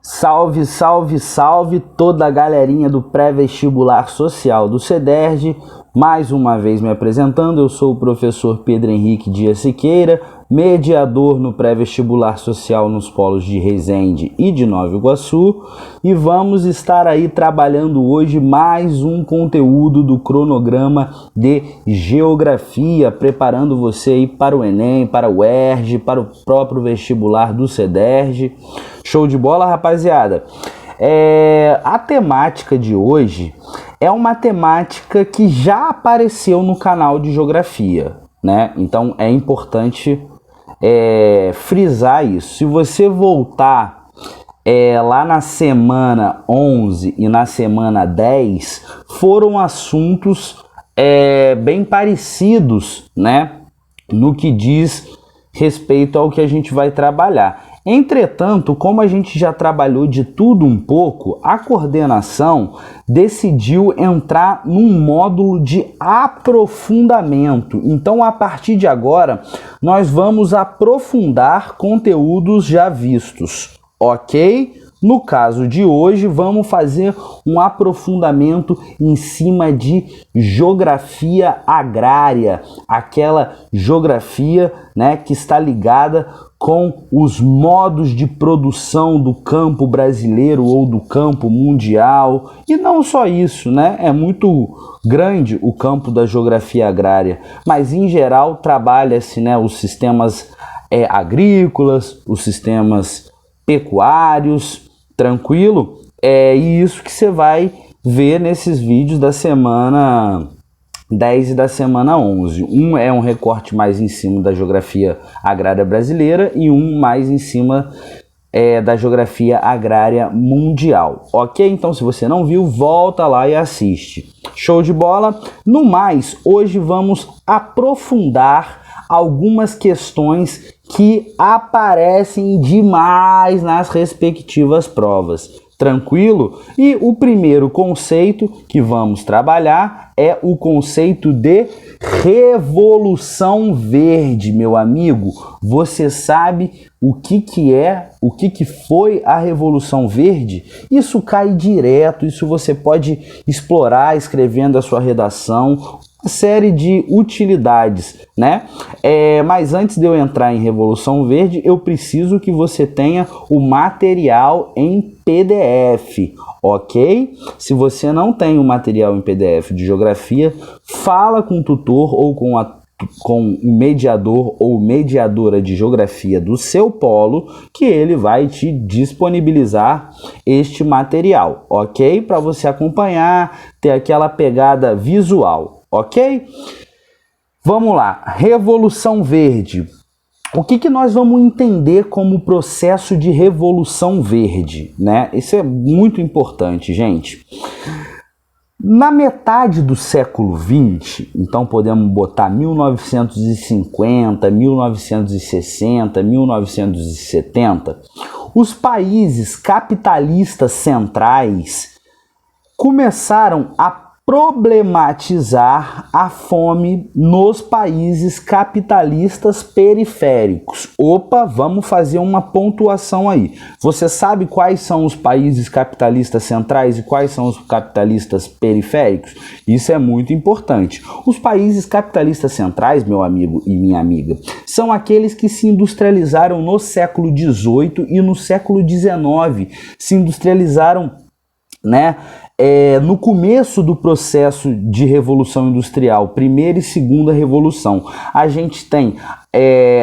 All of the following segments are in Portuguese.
Salve, salve, salve toda a galerinha do pré-vestibular social do CEDERJ. Mais uma vez me apresentando, eu sou o professor Pedro Henrique Dias Siqueira, mediador no pré-vestibular social nos polos de Resende e de Nova Iguaçu, e vamos estar aí trabalhando hoje mais um conteúdo do cronograma de Geografia, preparando você aí para o Enem, para o UERJ, para o próprio vestibular do CEDERJ. Show de bola, rapaziada? A temática de hoje é uma temática que já apareceu no canal de Geografia, né? Então é importante frisar isso. Se você voltar lá na semana 11 e na semana 10, foram assuntos bem parecidos, né? No que diz respeito ao que a gente vai trabalhar. Entretanto, como a gente já trabalhou de tudo um pouco, a coordenação decidiu entrar num módulo de aprofundamento. Então, a partir de agora, nós vamos aprofundar conteúdos já vistos, ok? No caso de hoje, vamos fazer um aprofundamento em cima de geografia agrária, aquela geografia, né, que está ligada com os modos de produção do campo brasileiro ou do campo mundial. E não só isso, né? É muito grande o campo da geografia agrária, mas em geral trabalha-se, né, os sistemas agrícolas, os sistemas pecuários, tranquilo? É isso que você vai ver nesses vídeos da semana 10 e da semana 11. Um é um recorte mais em cima da geografia agrária brasileira e um mais em cima da geografia agrária mundial. Ok? Então, se você não viu, volta lá e assiste. Show de bola? No mais, hoje vamos aprofundar algumas questões que aparecem demais nas respectivas provas. Tranquilo? E o primeiro conceito que vamos trabalhar é o conceito de Revolução Verde, meu amigo. Você sabe o que foi a Revolução Verde? Isso cai direto, isso você pode explorar escrevendo a sua redação, uma série de utilidades, né? Mas antes de eu entrar em Revolução Verde, eu preciso que você tenha o material em PDF, ok? Se você não tem o material em PDF de geografia, fala com o tutor ou com o mediador ou mediadora de geografia do seu polo, que ele vai te disponibilizar este material, ok? Para você acompanhar, ter aquela pegada visual, ok? Vamos lá, Revolução Verde. O que nós vamos entender como processo de Revolução Verde, né? Isso é muito importante, gente. Na metade do século XX, então podemos botar 1950, 1960, 1970, os países capitalistas centrais começaram a problematizar a fome nos países capitalistas periféricos. Opa, vamos fazer uma pontuação aí. Você sabe quais são os países capitalistas centrais e quais são os capitalistas periféricos? Isso é muito importante. Os países capitalistas centrais, meu amigo e minha amiga, são aqueles que se industrializaram no século XVIII e no século XIX. Se industrializaram, né, no começo do processo de Revolução Industrial, primeira e segunda revolução. A gente tem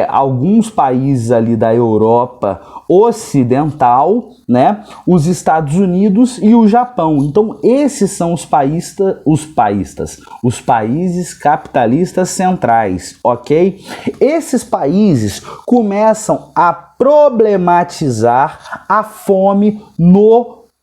alguns países ali da Europa Ocidental, né, os Estados Unidos e o Japão. Então esses são os países capitalistas centrais, ok? Esses países começam a problematizar a fome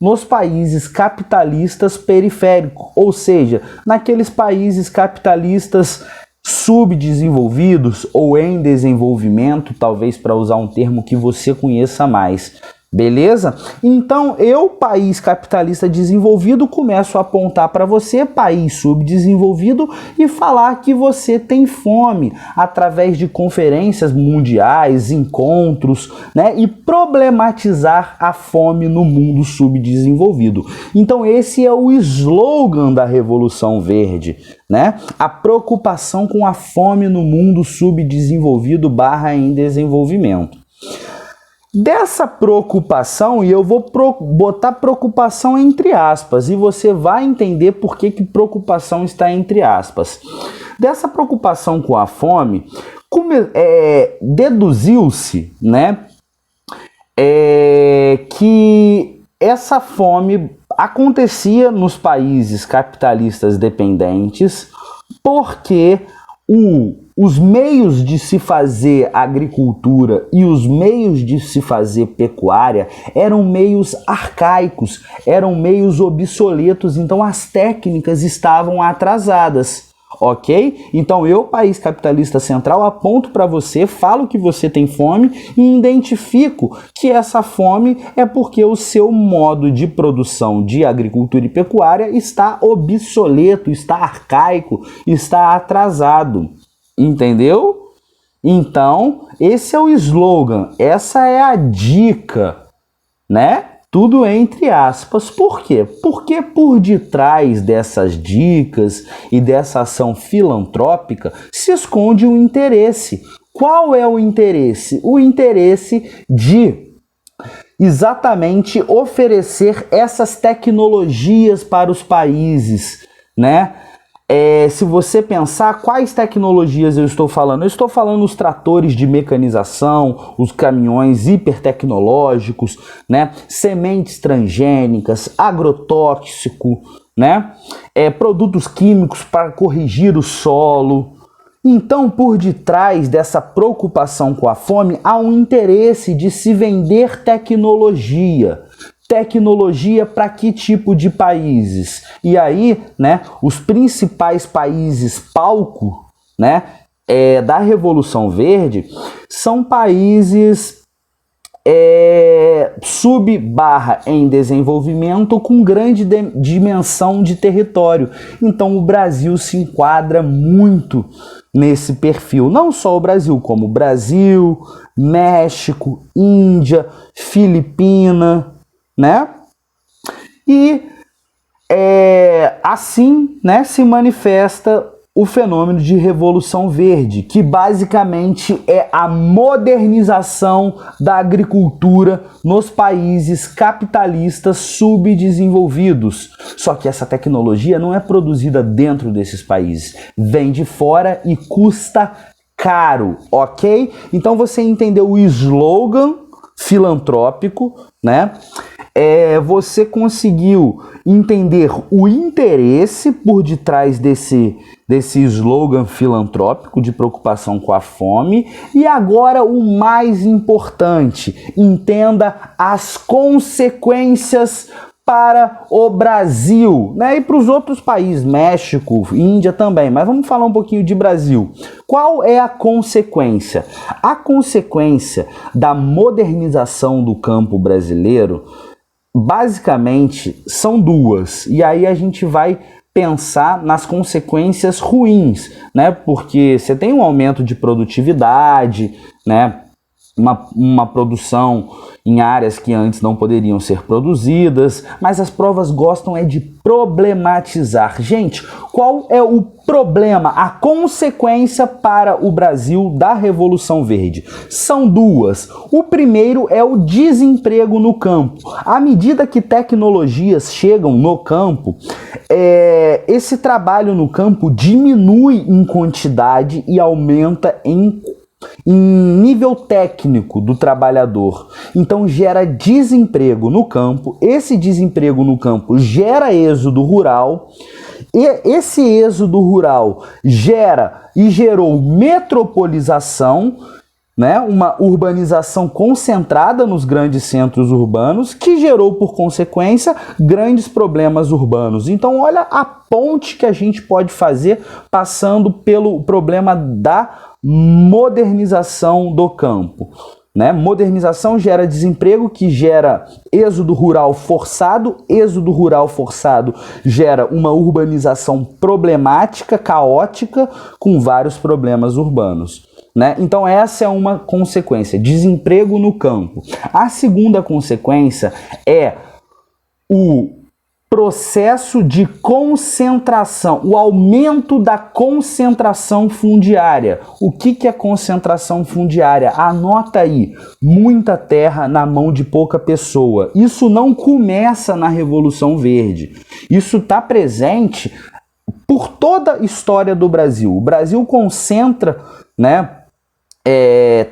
nos países capitalistas periféricos, ou seja, naqueles países capitalistas subdesenvolvidos ou em desenvolvimento, talvez para usar um termo que você conheça mais. Beleza? Então, eu, país capitalista desenvolvido, começo a apontar para você, país subdesenvolvido, e falar que você tem fome através de conferências mundiais, encontros, né? E problematizar a fome no mundo subdesenvolvido. Então, esse é o slogan da Revolução Verde, né? A preocupação com a fome no mundo subdesenvolvido / em desenvolvimento. Dessa preocupação, e eu vou botar preocupação entre aspas, e você vai entender por que preocupação está entre aspas. Dessa preocupação com a fome, deduziu-se, né, que essa fome acontecia nos países capitalistas dependentes porque os meios de se fazer agricultura e os meios de se fazer pecuária eram meios arcaicos, eram meios obsoletos, então as técnicas estavam atrasadas. Ok? Então eu, país capitalista central, aponto para você, falo que você tem fome e identifico que essa fome é porque o seu modo de produção de agricultura e pecuária está obsoleto, está arcaico, está atrasado. Entendeu? Então, esse é o slogan, essa é a dica, né? Tudo entre aspas. Por quê? Porque por detrás dessas dicas e dessa ação filantrópica se esconde um interesse. Qual é o interesse? O interesse de exatamente oferecer essas tecnologias para os países, né? Se você pensar, quais tecnologias eu estou falando? Eu estou falando os tratores de mecanização, os caminhões hipertecnológicos, né? Sementes transgênicas, agrotóxico, né? Produtos químicos para corrigir o solo. Então, por detrás dessa preocupação com a fome, há um interesse de se vender tecnologia. Tecnologia para que tipo de países? E aí, né, os principais países palco, né, da Revolução Verde são países sub / em desenvolvimento com grande dimensão de território. Então o Brasil se enquadra muito nesse perfil. Não só o Brasil, como Brasil, México, Índia, Filipina, né? E assim, né, se manifesta o fenômeno de Revolução Verde, que basicamente é a modernização da agricultura nos países capitalistas subdesenvolvidos. Só que essa tecnologia não é produzida dentro desses países, vem de fora e custa caro, ok? Então você entendeu o slogan filantrópico, né? Você conseguiu entender o interesse por detrás desse slogan filantrópico de preocupação com a fome. E agora o mais importante, entenda as consequências para o Brasil, né? E para os outros países, México, Índia também, mas vamos falar um pouquinho de Brasil. Qual é a consequência? A consequência da modernização do campo brasileiro, basicamente, são duas, e aí a gente vai pensar nas consequências ruins, né? Porque você tem um aumento de produtividade, né? Uma produção em áreas que antes não poderiam ser produzidas, mas as provas gostam de problematizar. Gente, qual é o problema, a consequência para o Brasil da Revolução Verde? São duas. O primeiro é o desemprego no campo. À medida que tecnologias chegam no campo, esse trabalho no campo diminui em quantidade e aumenta em nível técnico do trabalhador. Então gera desemprego no campo, esse desemprego no campo gera êxodo rural, e esse êxodo rural gerou metropolização, né? Uma urbanização concentrada nos grandes centros urbanos, que gerou, por consequência, grandes problemas urbanos. Então olha a ponte que a gente pode fazer passando pelo problema da modernização do campo. né? Modernização gera desemprego, que gera êxodo rural forçado gera uma urbanização problemática, caótica, com vários problemas urbanos, né? Então essa é uma consequência, desemprego no campo. A segunda consequência é o processo de concentração, o aumento da concentração fundiária. O que é concentração fundiária? Anota aí, muita terra na mão de pouca pessoa. Isso não começa na Revolução Verde. Isso está presente por toda a história do Brasil. O Brasil concentra, né,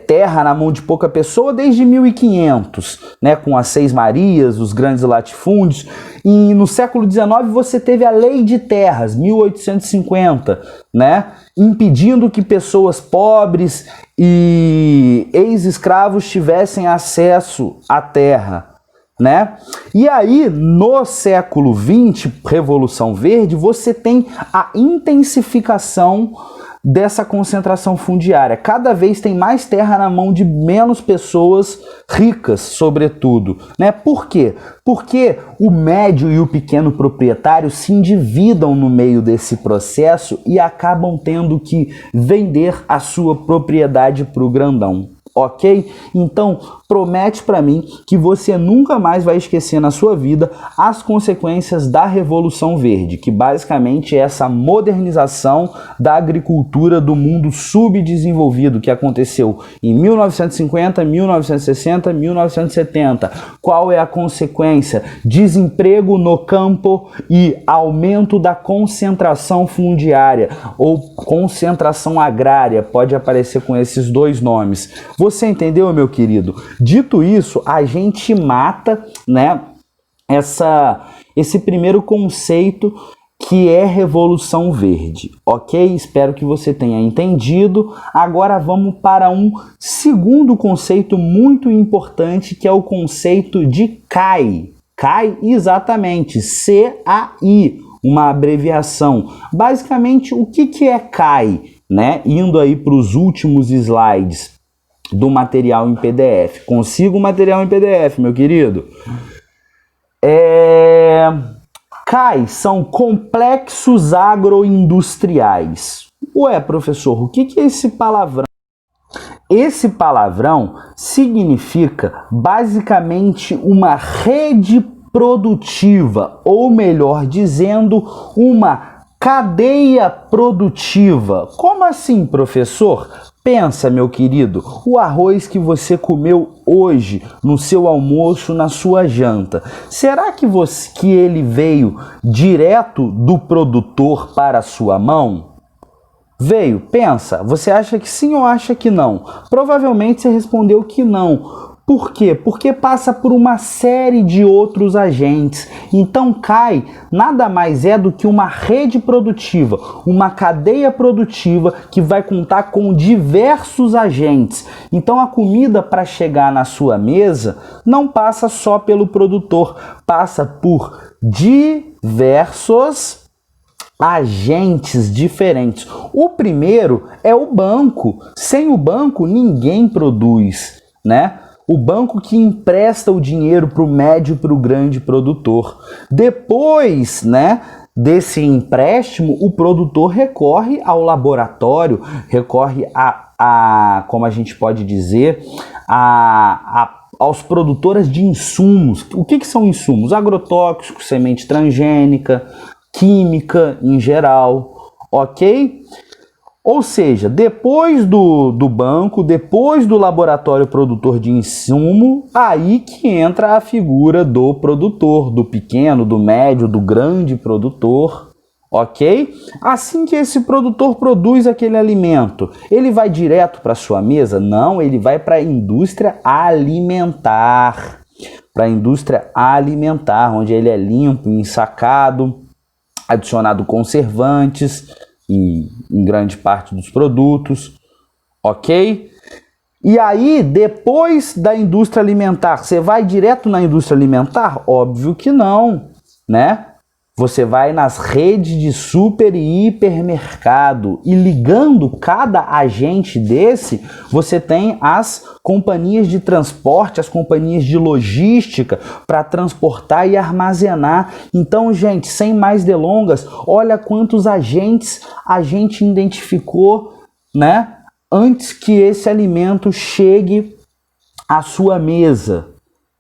terra na mão de pouca pessoa desde 1500, né, com as Seis Marias, os grandes latifúndios, e no século XIX você teve a Lei de Terras, 1850, né, impedindo que pessoas pobres e ex-escravos tivessem acesso à terra, né? E aí, no século XX, Revolução Verde, você tem a intensificação dessa concentração fundiária. Cada vez tem mais terra na mão de menos pessoas ricas, sobretudo, né? Por quê? Porque o médio e o pequeno proprietário se endividam no meio desse processo e acabam tendo que vender a sua propriedade para o grandão. Ok? Então, promete para mim que você nunca mais vai esquecer na sua vida as consequências da Revolução Verde, que basicamente é essa modernização da agricultura do mundo subdesenvolvido que aconteceu em 1950, 1960, 1970. Qual é a consequência? Desemprego no campo e aumento da concentração fundiária ou concentração agrária, pode aparecer com esses dois nomes. Você entendeu, meu querido? Dito isso, a gente mata, né, esse primeiro conceito que é Revolução Verde, ok? Espero que você tenha entendido. Agora vamos para um segundo conceito muito importante, que é o conceito de CAI. CAI, exatamente, C-A-I, uma abreviação. Basicamente, o que é CAI, né? Indo aí para os últimos slides do material em PDF. Consiga o material em PDF, meu querido. CAI são complexos agroindustriais. Ué, professor, o que é esse palavrão? Esse palavrão significa basicamente uma rede produtiva, ou melhor dizendo, uma cadeia produtiva. Como assim, professor? Pensa, meu querido, o arroz que você comeu hoje no seu almoço, na sua janta, será que ele veio direto do produtor para a sua mão? Veio? Pensa, você acha que sim ou acha que não? Provavelmente você respondeu que não. Por quê? Porque passa por uma série de outros agentes. Então CAI nada mais é do que uma rede produtiva, uma cadeia produtiva que vai contar com diversos agentes. Então a comida, para chegar na sua mesa, não passa só pelo produtor, passa por diversos agentes diferentes. O primeiro é o banco. Sem o banco ninguém produz, né? O banco que empresta o dinheiro para o médio e para o grande produtor. Depois, né, desse empréstimo, o produtor recorre ao laboratório, recorre como a gente pode dizer, aos produtores de insumos. O que são insumos? Agrotóxicos, semente transgênica, química em geral, ok? Ou seja, depois do banco, depois do laboratório produtor de insumo, aí que entra a figura do produtor, do pequeno, do médio, do grande produtor, ok? Assim que esse produtor produz aquele alimento, ele vai direto para a sua mesa? Não, ele vai para a indústria alimentar. Para a indústria alimentar, onde ele é limpo, ensacado, adicionado conservantes em grande parte dos produtos, ok? E aí, depois da indústria alimentar, você vai direto na indústria alimentar? Óbvio que não, né? Você vai nas redes de super e hipermercado e ligando cada agente desse, você tem as companhias de transporte, as companhias de logística para transportar e armazenar. Então, gente, sem mais delongas, olha quantos agentes a gente identificou, né, antes que esse alimento chegue à sua mesa,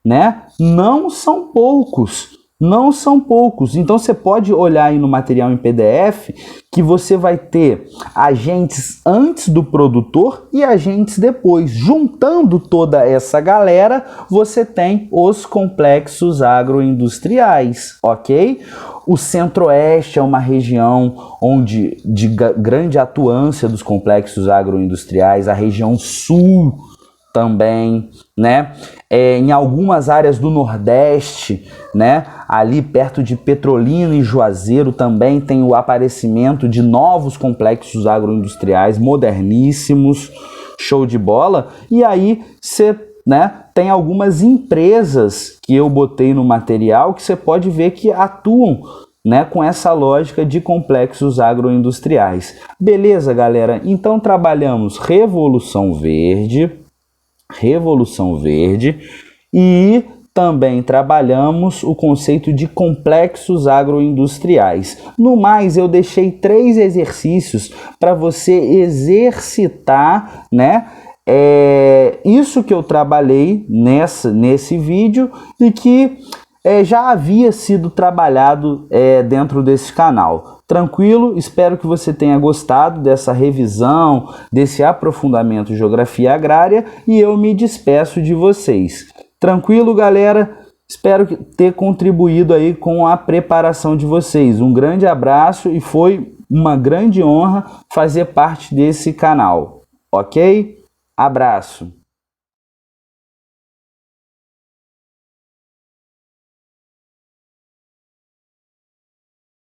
né? Não são poucos. Não são poucos. Então você pode olhar aí no material em PDF que você vai ter agentes antes do produtor e agentes depois. Juntando toda essa galera, você tem os complexos agroindustriais, ok? O Centro-Oeste é uma região onde de grande atuância dos complexos agroindustriais, a região Sul também, né? Em algumas áreas do Nordeste, né? Ali perto de Petrolina e Juazeiro também tem o aparecimento de novos complexos agroindustriais moderníssimos, show de bola. E aí você, né, tem algumas empresas que eu botei no material que você pode ver que atuam, né, com essa lógica de complexos agroindustriais. Beleza, galera? Então trabalhamos Revolução Verde e também trabalhamos o conceito de complexos agroindustriais. No mais, eu deixei 3 exercícios para você exercitar, né, isso que eu trabalhei nesse vídeo e que já havia sido trabalhado dentro desse canal. Tranquilo? Espero que você tenha gostado dessa revisão, desse aprofundamento em geografia agrária e eu me despeço de vocês. Tranquilo, galera? Espero ter contribuído aí com a preparação de vocês. Um grande abraço e foi uma grande honra fazer parte desse canal, ok? Abraço!